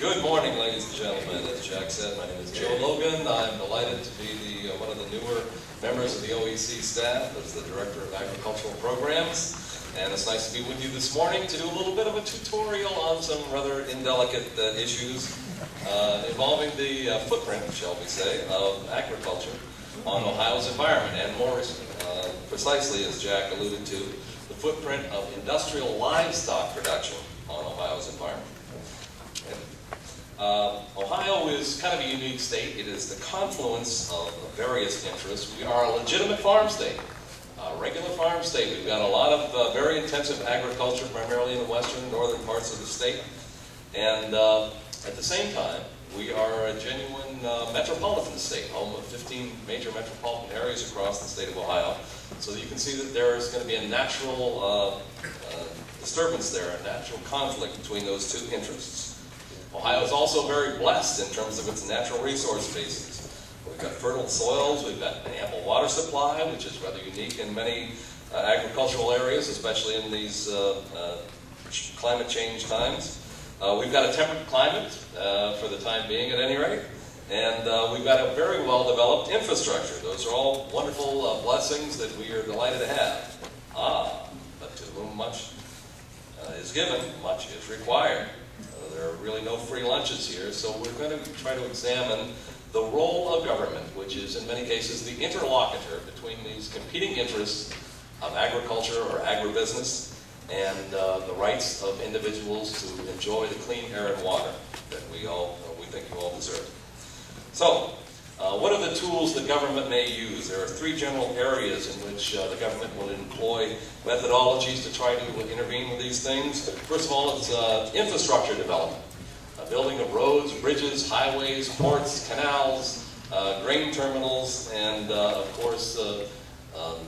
Good morning, ladies and gentlemen. As Jack said, my name is Joe Logan. I'm delighted to be one of the newer members of the OEC staff as the Director of Agricultural Programs. And it's nice to be with you this morning to do a little bit of a tutorial on some rather indelicate issues involving the footprint, shall we say, of agriculture on Ohio's environment, and more precisely, as Jack alluded to, the footprint of industrial livestock production on Ohio's environment. Ohio is kind of a unique state. It is the confluence of various interests. We are a legitimate farm state, a regular farm state. We've got a lot of very intensive agriculture, primarily in the western and northern parts of the state. And at the same time, we are a genuine metropolitan state, home of 15 major metropolitan areas across the state of Ohio. So you can see that there is going to be a natural disturbance there, a natural conflict between those two interests. Ohio is also very blessed in terms of its natural resource bases. We've got fertile soils, we've got an ample water supply, which is rather unique in many agricultural areas, especially in these climate change times. We've got a temperate climate for the time being at any rate, and we've got a very well-developed infrastructure. Those are all wonderful blessings that we are delighted to have. But to whom much is given, much is required. There are really no free lunches here, so we're going to try to examine the role of government, which is in many cases the interlocutor between these competing interests of agriculture or agribusiness and the rights of individuals to enjoy the clean air and water that we think you all deserve. So, what are the tools the government may use? There are three general areas in which the government will employ methodologies to try to intervene with these things. First of all, it's infrastructure development. Building of roads, bridges, highways, ports, canals, grain terminals, and of course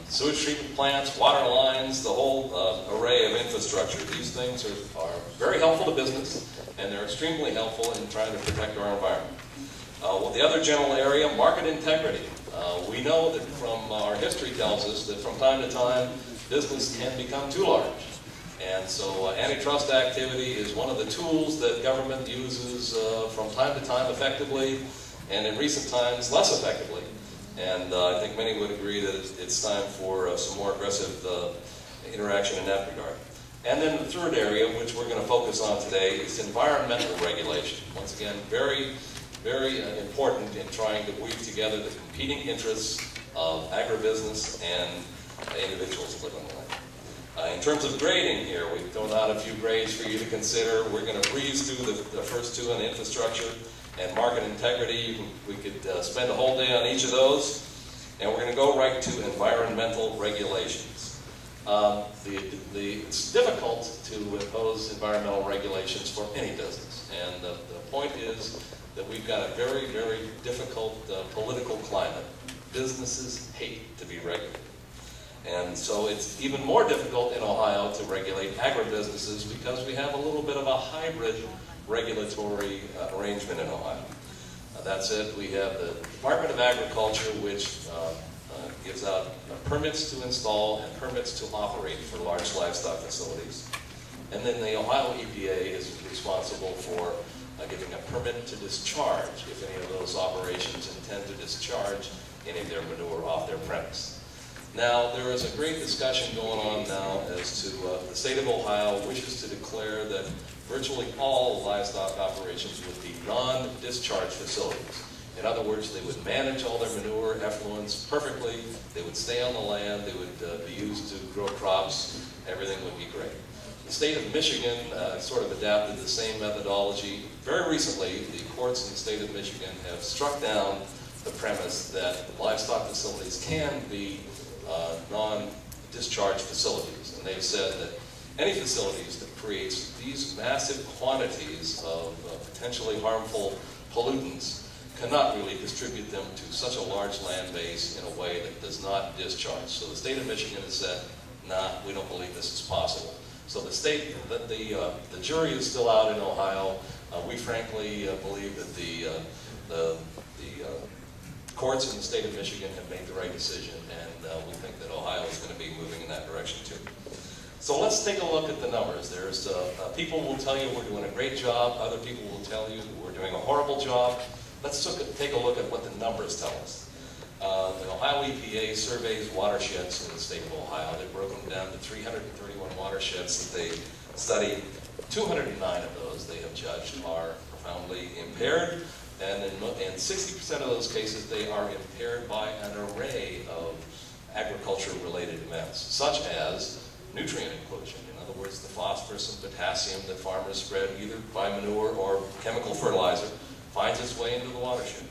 sewage treatment plants, water lines, the whole array of infrastructure. These things are very helpful to business, and they're extremely helpful in trying to protect our environment. Well, the other general area, market integrity. We know that from our history tells us that from time to time, business can become too large. And so antitrust activity is one of the tools that government uses from time to time effectively, and in recent times less effectively. And I think many would agree that it's time for some more aggressive interaction in that regard. And then the third area, which we're going to focus on today, is environmental regulation. Once again, very important in trying to weave together the competing interests of agribusiness and individuals living on the land. In terms of grading here, we've thrown out a few grades for you to consider. We're going to breeze through the first two on infrastructure and market integrity. We could spend a whole day on each of those. And we're going to go right to environmental regulations. It's difficult to impose environmental regulations for any business. And the point is that we've got a very difficult political climate. Businesses hate to be regulated. And so it's even more difficult in Ohio to regulate agribusinesses because we have a little bit of a hybrid regulatory arrangement in Ohio. That said, we have the Department of Agriculture, which gives out permits to install and permits to operate for large livestock facilities. And then the Ohio EPA is responsible for giving a permit to discharge if any of those operations intend to discharge any of their manure off their premise. Now, there is a great discussion going on now as to the state of Ohio wishes to declare that virtually all livestock operations would be non-discharge facilities. In other words, they would manage all their manure effluents perfectly, they would stay on the land, they would be used to grow crops, everything would be great. The state of Michigan sort of adapted the same methodology. Very recently, the courts in the state of Michigan have struck down the premise that livestock facilities can be non-discharge facilities. And they've said that any facilities that creates these massive quantities of potentially harmful pollutants cannot really distribute them to such a large land base in a way that does not discharge. So the state of Michigan has said, nah, we don't believe this is possible. So the jury is still out in Ohio. We frankly believe that the courts in the state of Michigan have made the right decision, and we think that Ohio is going to be moving in that direction too. So let's take a look at the numbers. There's people will tell you we're doing a great job. Other people will tell you we're doing a horrible job. Let's take a look at what the numbers tell us. The Ohio EPA surveys watersheds in the state of Ohio. They've broken them down to 331 watersheds that they studied. 209 of those they have judged are profoundly impaired, and in 60% of those cases they are impaired by an array of agriculture-related events, such as nutrient inclusion. In other words, the phosphorus and potassium that farmers spread either by manure or chemical fertilizer finds its way into the watershed.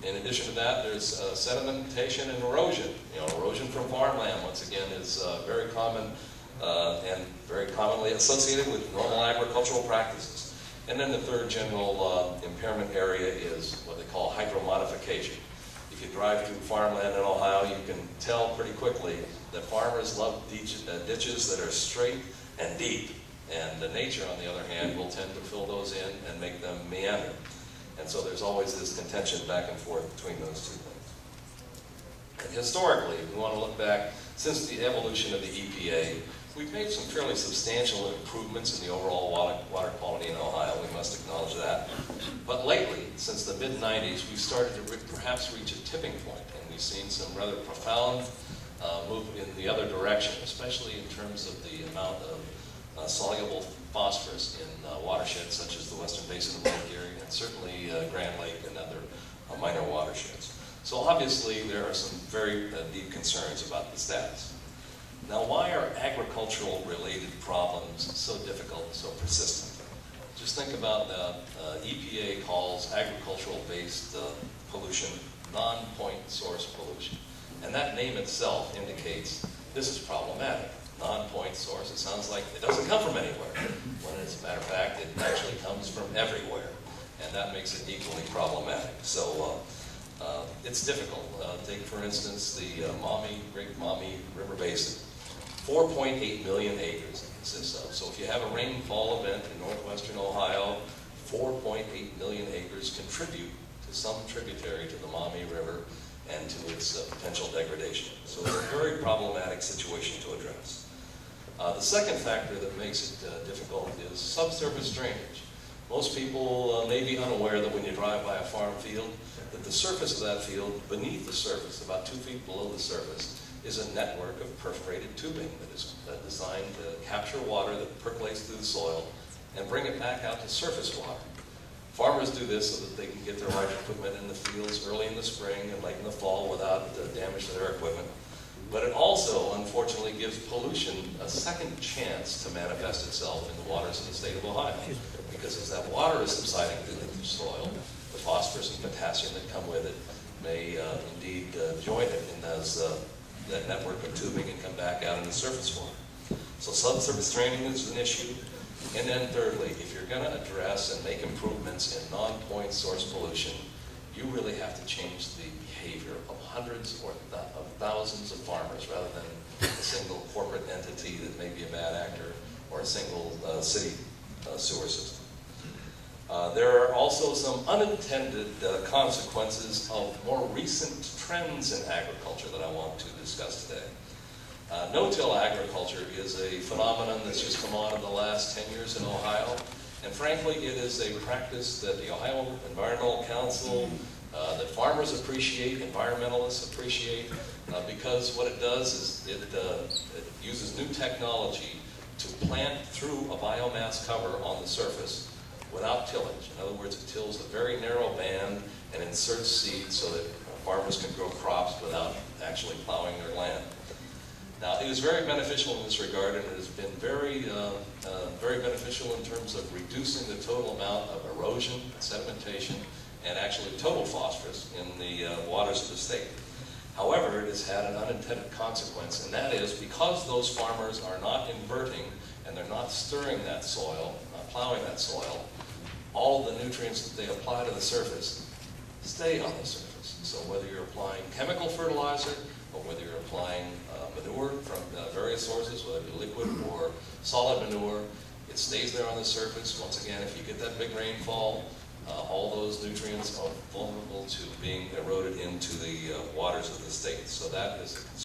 In addition to that, there's sedimentation and erosion. Erosion from farmland, once again, is very common and very commonly associated with normal agricultural practices. And then the third general impairment area is what they call hydromodification. If you drive through farmland in Ohio, you can tell pretty quickly that farmers love ditches that are straight and deep. And nature, on the other hand, will tend to fill those in and make them meander. And so there's always this contention back and forth between those two things. And historically, if we want to look back, since the evolution of the EPA, we've made some fairly substantial improvements in the overall water quality in Ohio. We must acknowledge that. But lately, since the mid-90s, we've started to perhaps reach a tipping point, and we've seen some rather profound move in the other direction, especially in terms of the amount of soluble phosphorus in watersheds such as the Western Basin of Lake Erie and certainly Grand Lake and other minor watersheds. So obviously there are some very deep concerns about the status. Now, why are agricultural related problems so difficult and so persistent? Just think about EPA calls agricultural based pollution non-point source pollution. And that name itself indicates this is problematic. Non-point source, it sounds like it doesn't come from anywhere, when as a matter of fact it actually comes from everywhere, and that makes it equally problematic. So it's difficult. Take for instance the Great Maumee River Basin, 4.8 million acres it consists of. So if you have a rainfall event in northwestern Ohio, 4.8 million acres contribute to some tributary to the Maumee River and to its potential degradation. So it's a very problematic situation to address. The second factor that makes it difficult is subsurface drainage. Most people may be unaware that when you drive by a farm field, that the surface of that field, beneath the surface, about 2 feet below the surface, is a network of perforated tubing that is designed to capture water that percolates through the soil and bring it back out to surface water. Farmers do this so that they can get their large equipment in the fields early in the spring and late in the fall without damage to their equipment. But it also, unfortunately, gives pollution a second chance to manifest itself in the waters of the state of Ohio. Because as that water is subsiding through the soil, the phosphorus and potassium that come with it may indeed join it in that network of tubing and come back out into surface water. So subsurface draining is an issue. And then thirdly, if you're going to address and make improvements in non-point source pollution, you really have to change the behavior of hundreds or of thousands of farmers rather than a single corporate entity that may be a bad actor or a single city sewer system. There are also some unintended consequences of more recent trends in agriculture that I want to discuss today. No-till agriculture is a phenomenon that's just come on in the last 10 years in Ohio, and frankly it is a practice that the Ohio Environmental Council, that farmers appreciate, environmentalists appreciate, because what it does is it uses new technology to plant through a biomass cover on the surface without tillage. In other words, it tills a very narrow band and inserts seeds so that farmers can grow crops without actually plowing their land. Now, it is very beneficial in this regard, and it has been very beneficial in terms of reducing the total amount of erosion, sedimentation, and actually total phosphorus in the waters of the state. However, it has had an unintended consequence, and that is because those farmers are not inverting and they're not stirring that soil, not plowing that soil, all the nutrients that they apply to the surface stay on the surface. So whether you're applying chemical fertilizer or whether you're applying manure from various sources, whether it be liquid or solid manure, it stays there on the surface. Once again, if you get that big rainfall, all those nutrients are vulnerable to being eroded into the waters of the state. So that is a